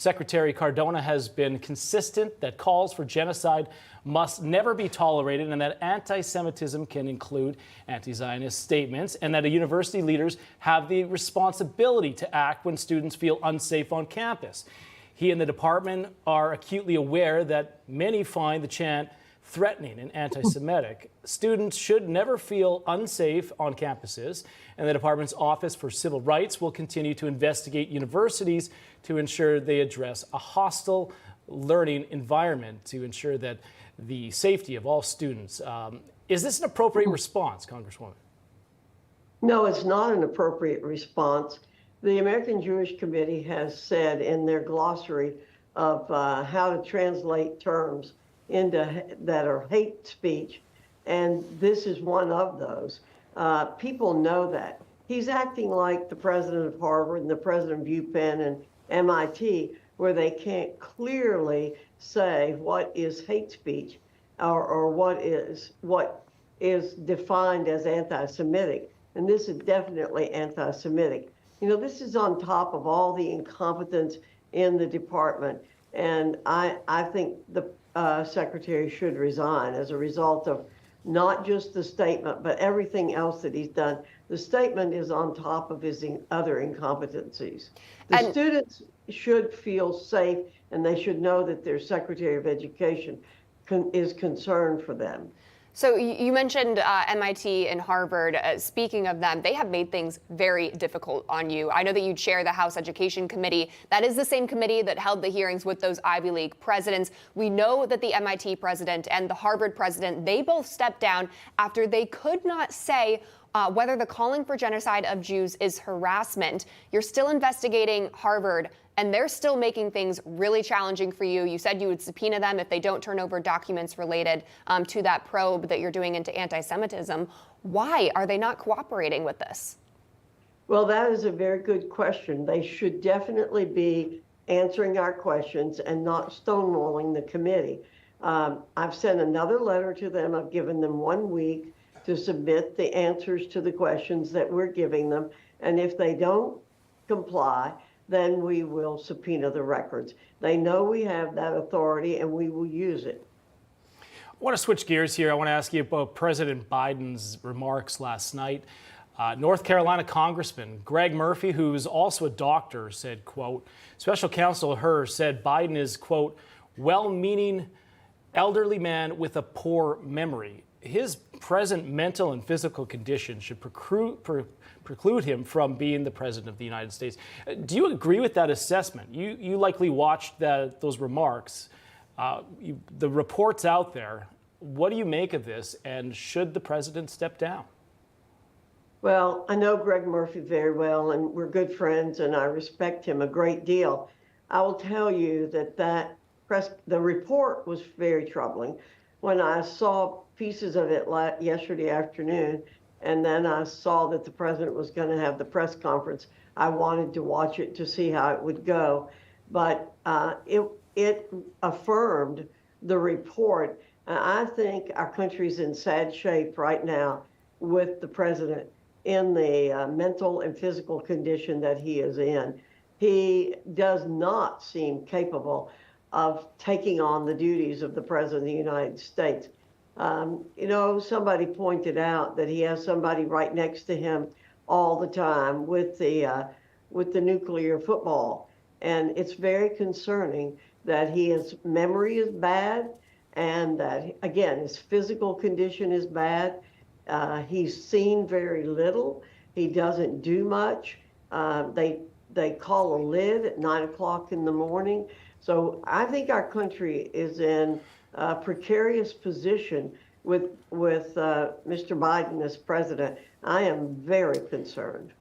Secretary Cardona has been consistent that calls for genocide must never be tolerated and that anti-Semitism can include anti-Zionist statements and that university leaders have the responsibility to act when students feel unsafe on campus. He and the department are acutely aware that many find the chant threatening and anti-Semitic. Students should never feel unsafe on campuses, and the department's Office for Civil Rights will continue to investigate universities to ensure they address a hostile learning environment to ensure that the safety of all students. Is this an appropriate response, Congresswoman? No, it's not an appropriate response. The American Jewish Committee has said in their glossary of how to translate terms into that are hate speech, and this is one of those. People know that. He's acting like the president of Harvard and the president of UPenn and MIT, where they can't clearly say what is hate speech or what is defined as anti-Semitic. And this is definitely anti-Semitic. You know, this is on top of all the incompetence in the department. And I think the secretary should resign as a result of not just the statement, but everything else that he's done. The statement is on top of his other incompetencies. The students should feel safe, and they should know that their Secretary of Education is concerned for them. So you mentioned MIT and Harvard. Speaking of them, they have made things very difficult on you. I know that you chair the House Education Committee. That is the same committee that held the hearings with those Ivy League presidents. We know that the MIT president and the Harvard president, they both stepped down after they could not say whether the calling for genocide of Jews is harassment. You're still investigating Harvard, and they're still making things really challenging for you. You said you would subpoena them if they don't turn over documents related to that probe that you're doing into anti-Semitism. Why are they not cooperating with this? Well, that is a very good question. They should definitely be answering our questions and not stonewalling the committee. I've sent another letter to them. I've given them 1 week to submit the answers to the questions that we're giving them. And if they don't comply, then we will subpoena the records. They know we have that authority and we will use it. I want to switch gears here. I want to ask you about President Biden's remarks last night. North Carolina Congressman Greg Murphy, who's also a doctor, said, quote, special counsel Herr said Biden is, quote, well-meaning elderly man with a poor memory. His present mental and physical condition should preclude him from being the president of the United States. Do you agree with that assessment? You likely watched those remarks. The reports out there. What do you make of this, and should the president step down? Well, I know Greg Murphy very well, and we're good friends, and I respect him a great deal. I will tell you that the report was very troubling. When I saw pieces of it yesterday afternoon, and then I saw that the president was going to have the press conference, I wanted to watch it to see how it would go. But it affirmed the report. I think our country's in sad shape right now with the president in the mental and physical condition that he is in. He does not seem capable of taking on the duties of the president of the United States. You know, somebody pointed out that he has somebody right next to him all the time with the nuclear football. And it's very concerning that his memory is bad and that, again, his physical condition is bad. He's seen very little. He doesn't do much. They call a lid at 9 o'clock in the morning. So I think our country is in a precarious position with Mr. Biden as president. I am very concerned.